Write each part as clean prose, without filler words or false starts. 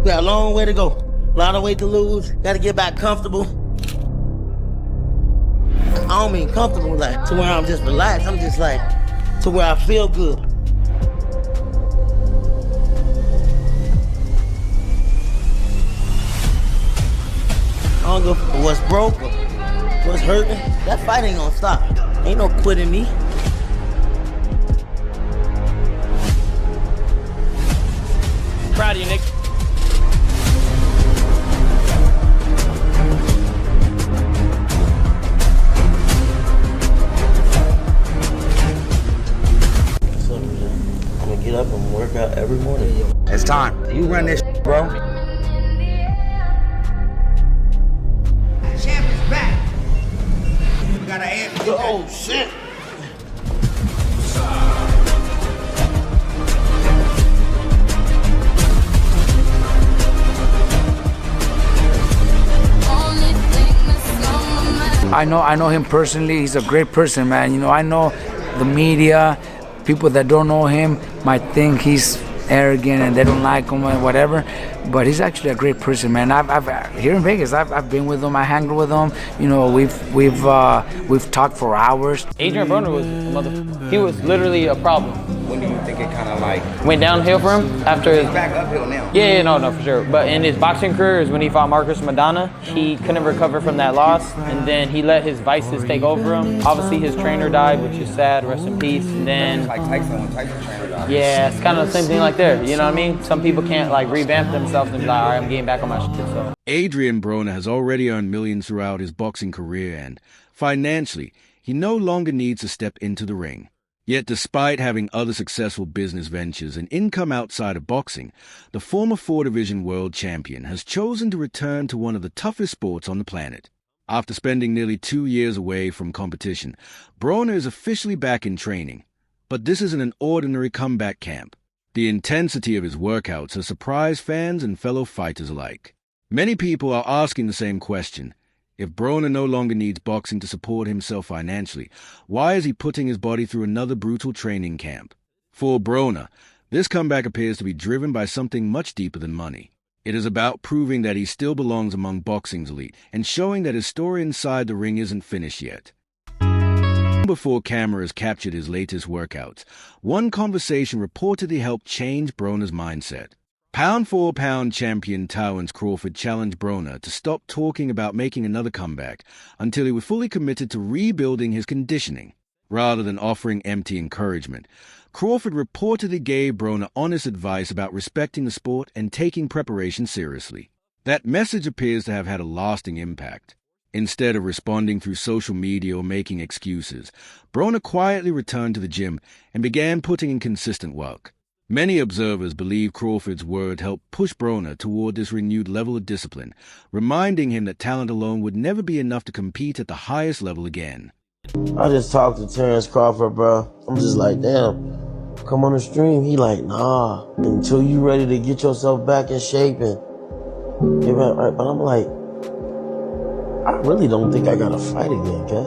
We got a long way to go. A lot of weight to lose. Got to get back comfortable. I don't mean comfortable like to where I'm just relaxed. I'm just like to where I feel good. I don't go for what's broke or what's hurting. That fight ain't gonna stop. Ain't no quitting me. Proud of you, Nick. What's up, man? I'm gonna get up and work out every morning. It's time. You run this, bro. Champ is back. We gotta add. Oh, shit. I know him personally. He's a great person, man. You know, I know the media, people that don't know him might think he's arrogant and they don't like him or whatever, but he's actually a great person, man. I've here in Vegas, I've been with him, I hanged with him. You know, we've talked for hours. Adrien Broner he was literally a problem. When do you think it kind of like went downhill for him after his back uphill now? Yeah, no, for sure. But in his boxing career is when he fought Marcus Madonna. He couldn't recover from that loss, and then he let his vices take over him. Obviously, his trainer died, which is sad. Rest in peace. And then It's like Tyson when Tyson's trainer died. yeah, it's kind of the same thing like there. You know what I mean? Some people can't like revamp themselves and be like, all right, I'm getting back on my shit. So Adrien Broner has already earned millions throughout his boxing career, and financially, he no longer needs to step into the ring. Yet despite having other successful business ventures and income outside of boxing, the former 4-division world champion has chosen to return to one of the toughest sports on the planet. After spending nearly 2 years away from competition, Broner is officially back in training. But this isn't an ordinary comeback camp. The intensity of his workouts has surprised fans and fellow fighters alike. Many people are asking the same question. If Broner no longer needs boxing to support himself financially, why is he putting his body through another brutal training camp? For Broner, this comeback appears to be driven by something much deeper than money. It is about proving that he still belongs among boxing's elite and showing that his story inside the ring isn't finished yet. Before cameras captured his latest workouts, one conversation reportedly helped change Broner's mindset. Pound-for-pound champion Terence Crawford challenged Broner to stop talking about making another comeback until he was fully committed to rebuilding his conditioning. Rather than offering empty encouragement, Crawford reportedly gave Broner honest advice about respecting the sport and taking preparation seriously. That message appears to have had a lasting impact. Instead of responding through social media or making excuses, Broner quietly returned to the gym and began putting in consistent work. Many observers believe Crawford's word helped push Broner toward this renewed level of discipline, reminding him that talent alone would never be enough to compete at the highest level again. I just talked to Terence Crawford, bro. I'm just like, damn, come on the stream. He like, nah, until you ready to get yourself back in shape and get back right. But I'm like, I really don't think I gotta fight again, okay?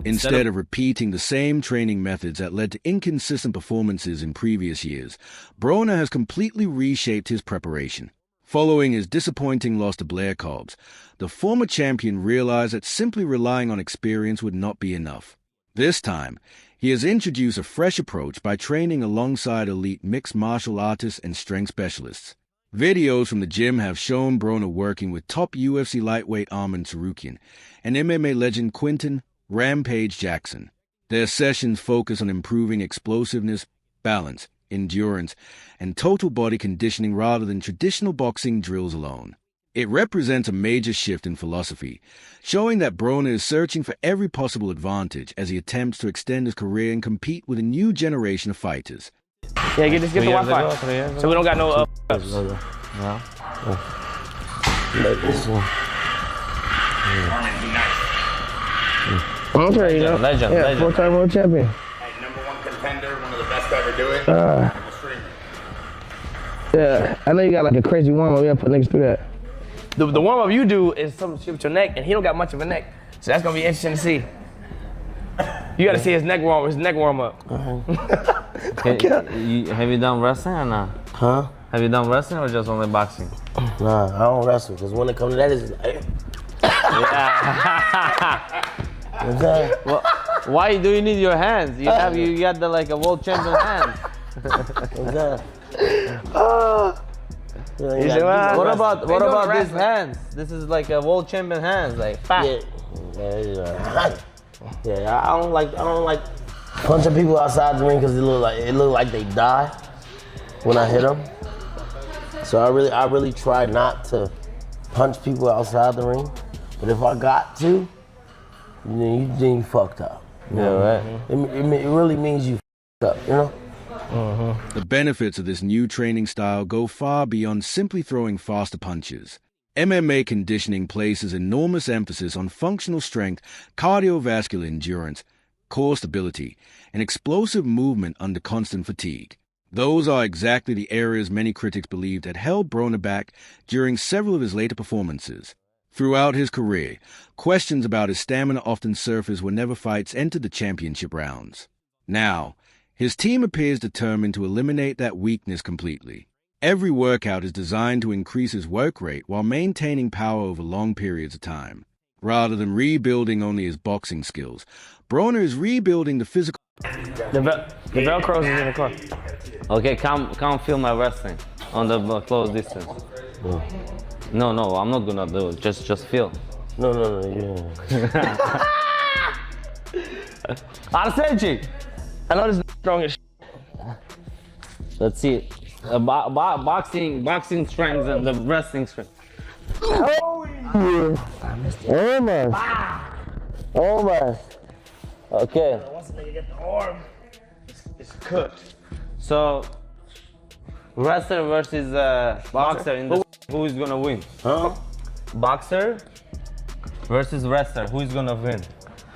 Instead of repeating the same training methods that led to inconsistent performances in previous years, Broner has completely reshaped his preparation. Following his disappointing loss to Blair Cobbs, the former champion realized that simply relying on experience would not be enough. This time, he has introduced a fresh approach by training alongside elite mixed martial artists and strength specialists. Videos from the gym have shown Broner working with top UFC lightweight Arman Tsarukyan and MMA legend Quinton Rampage Jackson. Their sessions focus on improving explosiveness, balance, endurance, and total body conditioning rather than traditional boxing drills alone. It represents a major shift in philosophy, showing that Broner is searching for every possible advantage as he attempts to extend his career and compete with a new generation of fighters. yeah, get the Wi-Fi, so we don't got no ups. Yeah. Arman, be nice. Okay, you know. Legend. 4-time world champion. Hey, #1 contender, one of the best to ever do it. Yeah, I know you got like a crazy warm-up. We gotta put niggas through that. The warm-up you do is some shit with your neck, and he don't got much of a neck. So that's gonna be interesting to see. You gotta see his neck warm up. Have you done wrestling or not? Huh? Have you done wrestling or just only boxing? Nah, I don't wrestle, because when it comes to that, it's like... You know what I'm saying? Well, why do you need your hands? You got the like a world champion hands. What about these hands? This is like a world champion hands, like fat. Yeah, I don't like punching people outside the ring because it look like they die when I hit them. So I really try not to punch people outside the ring. But if I got to, then you fucked up. You know? Right. It really means you fucked up, you know? The benefits of this new training style go far beyond simply throwing faster punches. MMA conditioning places enormous emphasis on functional strength, cardiovascular endurance, core stability, and explosive movement under constant fatigue. Those are exactly the areas many critics believed had held Broner back during several of his later performances. Throughout his career, questions about his stamina often surfaced whenever fights entered the championship rounds. Now, his team appears determined to eliminate that weakness completely. Every workout is designed to increase his work rate while maintaining power over long periods of time. Rather than rebuilding only his boxing skills, Broner is rebuilding the physical... The Velcro is in the car. Okay, come film my wrestling on the close distance. No, I'm not gonna do it. Just film. No, yeah. Arsenji! I know this is strong as shit. Let's see. Boxing strength and the wrestling strength. Almost. Okay. Once a nigga get the arm, it's cooked. So, wrestler versus boxer in the who is gonna win? Huh? Boxer versus wrestler, who is gonna win?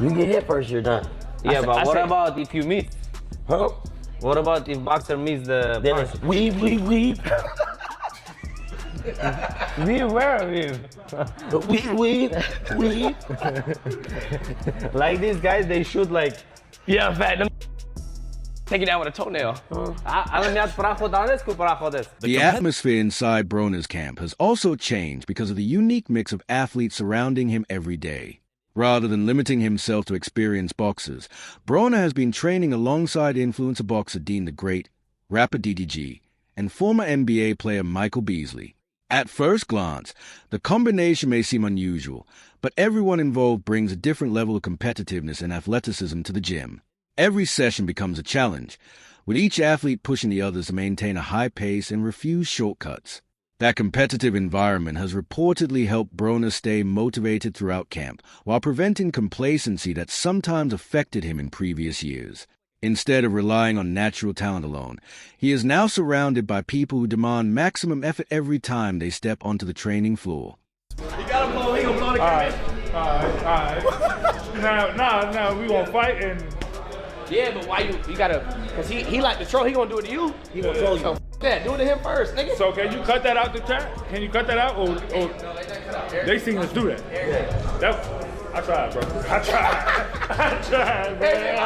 You get hit first, you're done. Yeah, but what about if you miss? Huh? What about if boxer miss the Then punch? it's weave. Weave, where are we? Weave. Like these guys, they shoot like. Yeah, fat. Them take it down with a toenail. The atmosphere inside Broner's camp has also changed because of the unique mix of athletes surrounding him every day. Rather than limiting himself to experienced boxers, Broner has been training alongside influencer boxer Dean the Great, rapper DDG, and former NBA player Michael Beasley. At first glance, the combination may seem unusual, but everyone involved brings a different level of competitiveness and athleticism to the gym. Every session becomes a challenge, with each athlete pushing the others to maintain a high pace and refuse shortcuts. That competitive environment has reportedly helped Broner stay motivated throughout camp, while preventing complacency that sometimes affected him in previous years. Instead of relying on natural talent alone, he is now surrounded by people who demand maximum effort every time they step onto the training floor. You gotta blow, he gonna blow the camera. All right. Now, we gonna fight and... Yeah, but why you gotta, cause he like to troll, he gonna do it to you. He gonna troll you. So that, do it to him first, nigga. So can you cut that out the chat? Can you cut that out or they seen us do that? Yeah. I tried, bro. I tried, man.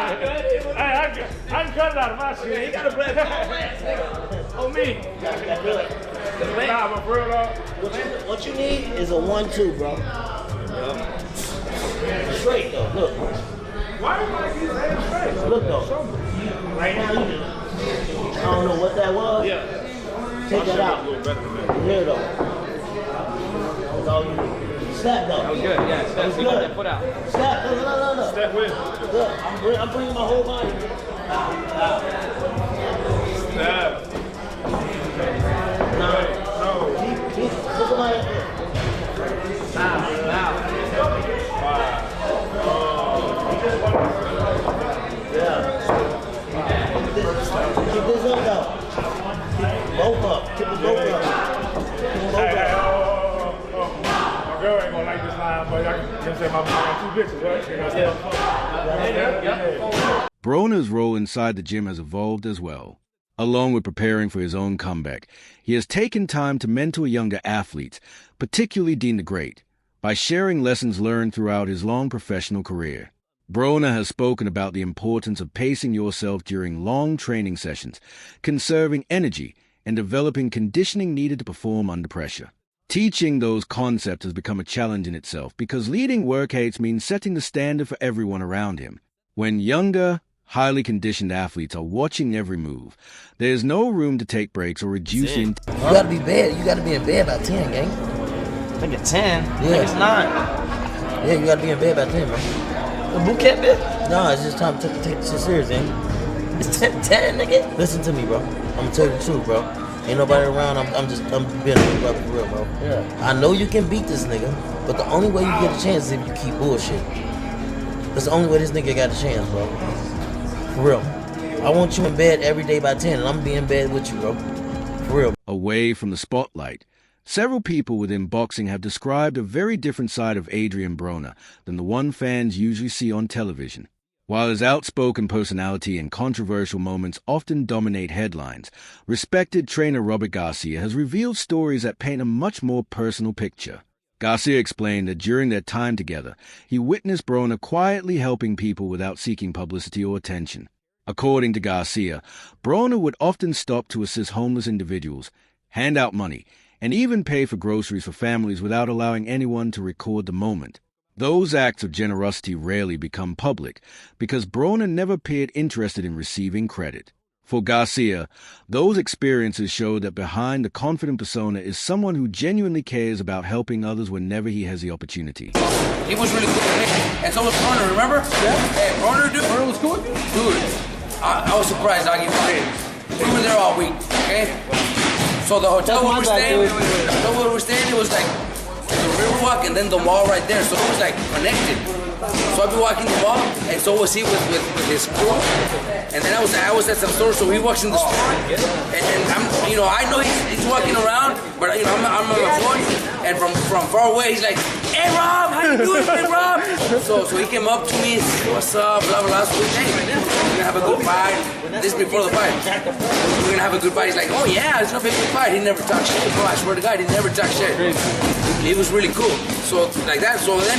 I can cut it out of my shit. You gotta bless all on me. Nah, but for real though. What you need is a 1-2, bro. Straight though, look. Why do you like these hands straight? Look though. Right now, I don't know what that was. Yeah. Take that out. Here though. That's all you need. Step though. That was good, yeah. Step, That's good. That foot out. Step, no. Step with. Look, I'm bringing my whole body. Out. Step. No. Keep, look at my Now. Keep this up though. Keep both up. Keep them both up. My girl ain't gonna like this line, but I can say my got 2 bitches, right? Yeah. Broner's role inside the gym has evolved as well. Along with preparing for his own comeback, he has taken time to mentor younger athletes, particularly Dean the Great, by sharing lessons learned throughout his long professional career. Broner has spoken about the importance of pacing yourself during long training sessions, conserving energy, and developing conditioning needed to perform under pressure. Teaching those concepts has become a challenge in itself because leading workouts means setting the standard for everyone around him. When younger, highly conditioned athletes are watching every move, there's no room to take breaks or reduce You gotta be bad. You gotta be in bed by 10, gang. I think it's 10. Yeah. I think it's 9. Yeah, you gotta be in bed by 10, bro. The boot camp bit? No, it's just time to take this shit serious, gang. It's 10, nigga. Listen to me, bro. I'm gonna tell you the truth, bro. Ain't nobody around. I'm being a brother for real, bro. Yeah. I know you can beat this nigga, but the only way you get a chance is if you keep bullshit. That's the only way this nigga got a chance, bro. For real. I want you in bed every day by 10, and I'm gonna be in bed with you, bro. For real. Away from the spotlight, several people within boxing have described a very different side of Adrien Broner than the one fans usually see on television. While his outspoken personality and controversial moments often dominate headlines, respected trainer Robert Garcia has revealed stories that paint a much more personal picture. Garcia explained that during their time together, he witnessed Broner quietly helping people without seeking publicity or attention. According to Garcia, Broner would often stop to assist homeless individuals, hand out money, and even pay for groceries for families without allowing anyone to record the moment. Those acts of generosity rarely become public because Broner never appeared interested in receiving credit. For Garcia, those experiences show that behind the confident persona is someone who genuinely cares about helping others whenever he has the opportunity. He was really cool, and so was Broner, remember? Yeah. Hey, Broner, dude. Broner was cool? Dude, I was surprised, Doggy. We were there all week, okay? So the hotel where we were staying, it was like the Riverwalk and then the mall right there, so it was like connected. So I'd be walking the mall, and so was he with his crew. And then I was at some store, so he walks in the store, and I'm, I know he's walking around, but I'm on my phone, and from far away he's like, "Hey Rob, how you doing, hey Rob?" So he came up to me, "What's up?" Blah blah blah. So hey, we're gonna have a good fight. This is before the fight. We're gonna have a good fight. He's like, "Oh yeah, it's gonna be a good fight." He never talked shit, bro. I swear to God, he never talked shit. He was really cool. So like that. So then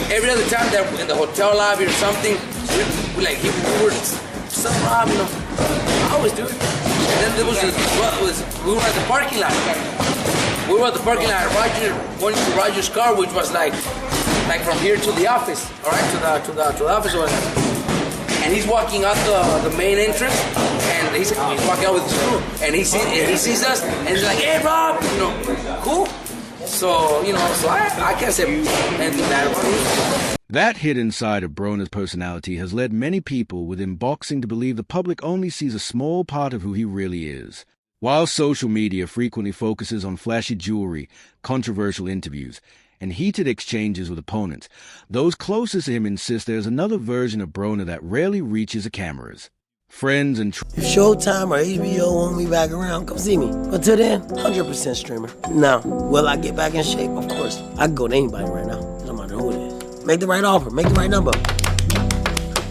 every other time that in the hotel lobby or something, we were some Rob, I always do it. And then there we were at the parking lot. We were at the parking lot. Roger going to Roger's car, which was like from here to the office, all right, to the office over there. And he's walking out the main entrance, and he's walking out with his crew, and he sees us, and he's like, "Hey Rob, cool." So so I can't say anything bad about him. That hidden side of Broner's personality has led many people within boxing to believe the public only sees a small part of who he really is. While social media frequently focuses on flashy jewelry, controversial interviews, and heated exchanges with opponents, those closest to him insist there's another version of Broner that rarely reaches the cameras. Friends and if Showtime or HBO want me back around, come see me. But till then, 100% streamer. Now, will I get back in shape? Of course. I can go to anybody right now. It don't matter who it is. Make the right offer. Make the right number.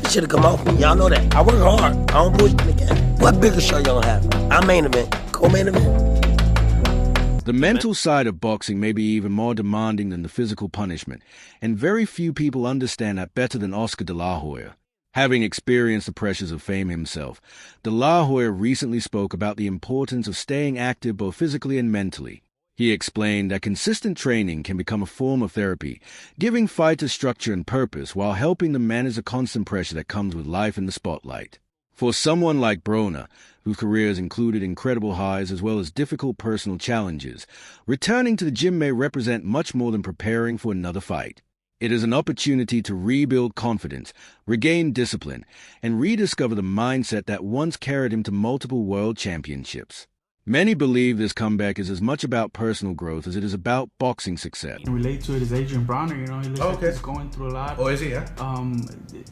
This should've come off me. Y'all know that. I work hard. I don't bullshit again. What bigger show y'all have? I'm main event. Co-main event. The mental side of boxing may be even more demanding than the physical punishment, and very few people understand that better than Oscar de la Hoya. Having experienced the pressures of fame himself, de la Hoya recently spoke about the importance of staying active both physically and mentally. He explained that consistent training can become a form of therapy, giving fighters structure and purpose while helping them manage the constant pressure that comes with life in the spotlight. For someone like Broner, whose career has included incredible highs as well as difficult personal challenges, returning to the gym may represent much more than preparing for another fight. It is an opportunity to rebuild confidence, regain discipline, and rediscover the mindset that once carried him to multiple world championships. Many believe this comeback is as much about personal growth as it is about boxing success. I relate to it as Adrien Broner, he looks like he's going through a lot. Oh, is he, yeah?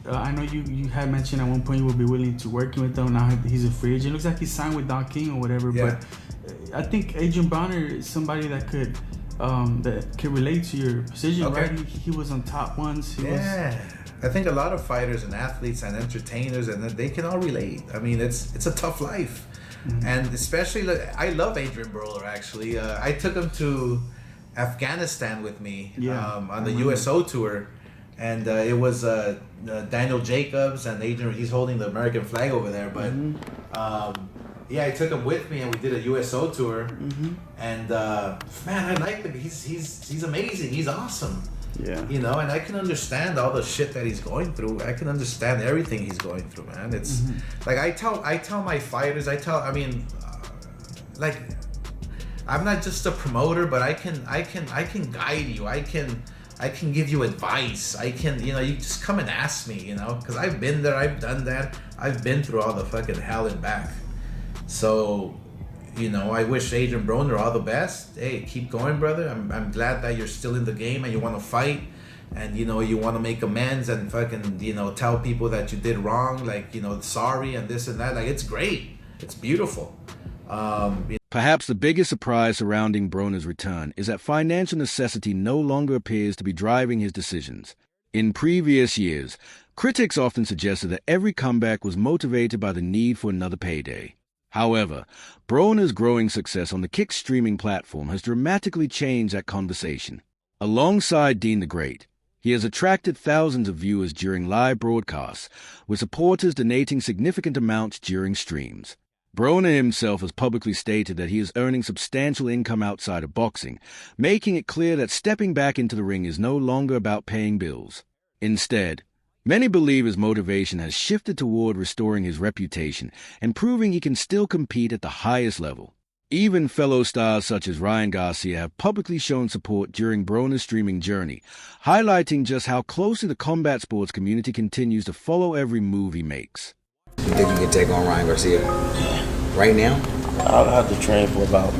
I know you had mentioned at one point you would be willing to working with him. Now he's a free agent. It looks like he signed with Don King or whatever, but I think Adrien Broner is somebody that could relate to your position, right? He was on top once. I think a lot of fighters and athletes and entertainers, and they can all relate. I mean, it's a tough life. Mm-hmm. And especially, I love Adrien Broner, actually. I took him to Afghanistan with me on the USO tour. And it was Daniel Jacobs and Adrien, he's holding the American flag over there. But Yeah, I took him with me, and we did a USO tour. And man, I like him. He's amazing. He's awesome. Yeah. You know, and I can understand all the shit that he's going through. I can understand everything he's going through, man. It's like I tell my fighters. Like, I'm not just a promoter, but I can guide you. I can give you advice. I can, you know, you just come and ask me, you know, because I've been there, I've done that. I've been through all the fucking hell and back. So, you know, I wish Adrien Broner all the best. Hey, keep going, brother. I'm glad that you're still in the game and you want to fight, and you know, you want to make amends and fucking, you know, tell people that you did wrong, like, you know, sorry and this and that. Like, it's great. It's beautiful. Perhaps the biggest surprise surrounding Broner's return is that financial necessity no longer appears to be driving his decisions. In previous years, critics often suggested that every comeback was motivated by the need for another payday. However, Broner's growing success on the Kick streaming platform has dramatically changed that conversation. Alongside Dean the Great, he has attracted thousands of viewers during live broadcasts, with supporters donating significant amounts during streams. Broner himself has publicly stated that he is earning substantial income outside of boxing, making it clear that stepping back into the ring is no longer about paying bills. Instead, many believe his motivation has shifted toward restoring his reputation and proving he can still compete at the highest level. Even fellow stars such as Ryan Garcia have publicly shown support during Broner's streaming journey, highlighting just how closely the combat sports community continues to follow every move he makes. You think you can take on Ryan Garcia? Right now? I'll have to train for about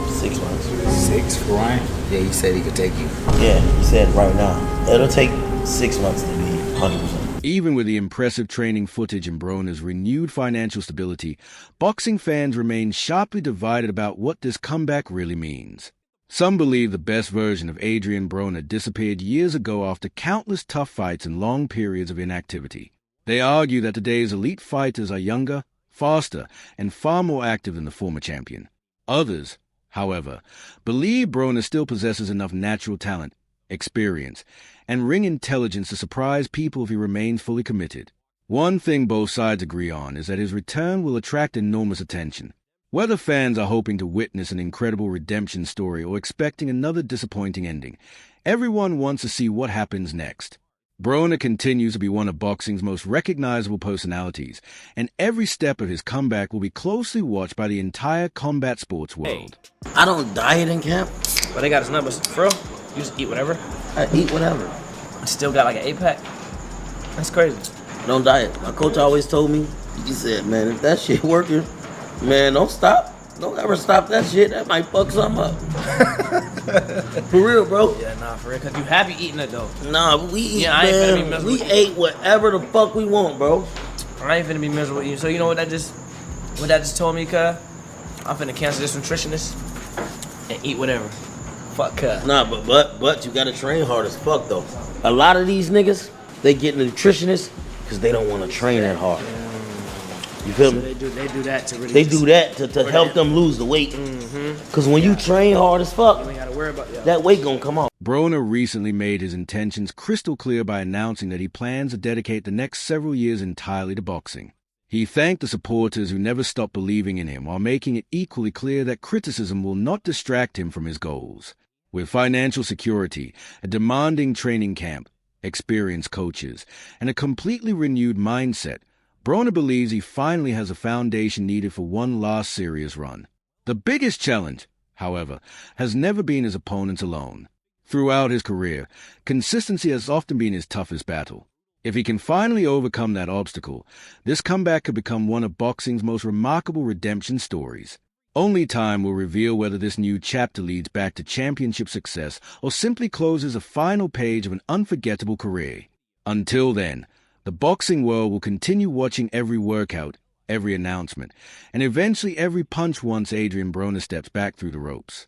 6 months. 6 for Ryan? Yeah, he said he could take you. Yeah, he said right now. It'll take 6 months to be 100%. Even with the impressive training footage and Broner's renewed financial stability, boxing fans remain sharply divided about what this comeback really means. Some believe the best version of Adrien Broner disappeared years ago after countless tough fights and long periods of inactivity. They argue that today's elite fighters are younger, faster, and far more active than the former champion. Others, however, believe Broner still possesses enough natural talent, experience, and ring intelligence to surprise people if he remains fully committed. One thing both sides agree on is that his return will attract enormous attention. Whether fans are hoping to witness an incredible redemption story or expecting another disappointing ending, everyone wants to see what happens next. Broner continues to be one of boxing's most recognizable personalities, and every step of his comeback will be closely watched by the entire combat sports world. I don't diet in camp. But they got his numbers. For real? You just eat whatever? I eat whatever. I still got like an 8-pack? That's crazy. Don't diet. My coach always told me, he said, man, if that shit working, man, don't stop. Don't ever stop that shit. That might fuck something up. For real, bro. Yeah, nah, for real. Cause you happy eating it though. Nah, but we eat, yeah, I ain't man. finna be miserable. We ate whatever the fuck we want, bro. I ain't finna be miserable eating. So you know what that just told me, cuz? I'm finna cancel this nutritionist and eat whatever. Fuck cuz. Nah, but you gotta train hard as fuck though. A lot of these niggas, they get nutritionists because they don't want to train that hard. You feel me? They do that to really. They do that to help them lose the weight. Cause when you train hard as fuck, you ain't gotta worry about that weight gonna come off. Broner recently made his intentions crystal clear by announcing that he plans to dedicate the next several years entirely to boxing. He thanked the supporters who never stopped believing in him while making it equally clear that criticism will not distract him from his goals. With financial security, a demanding training camp, experienced coaches, and a completely renewed mindset, Broner believes he finally has a foundation needed for one last serious run. The biggest challenge, however, has never been his opponents alone. Throughout his career, consistency has often been his toughest battle. If he can finally overcome that obstacle, this comeback could become one of boxing's most remarkable redemption stories. Only time will reveal whether this new chapter leads back to championship success or simply closes a final page of an unforgettable career. Until then, the boxing world will continue watching every workout, every announcement, and eventually every punch once Adrien Broner steps back through the ropes.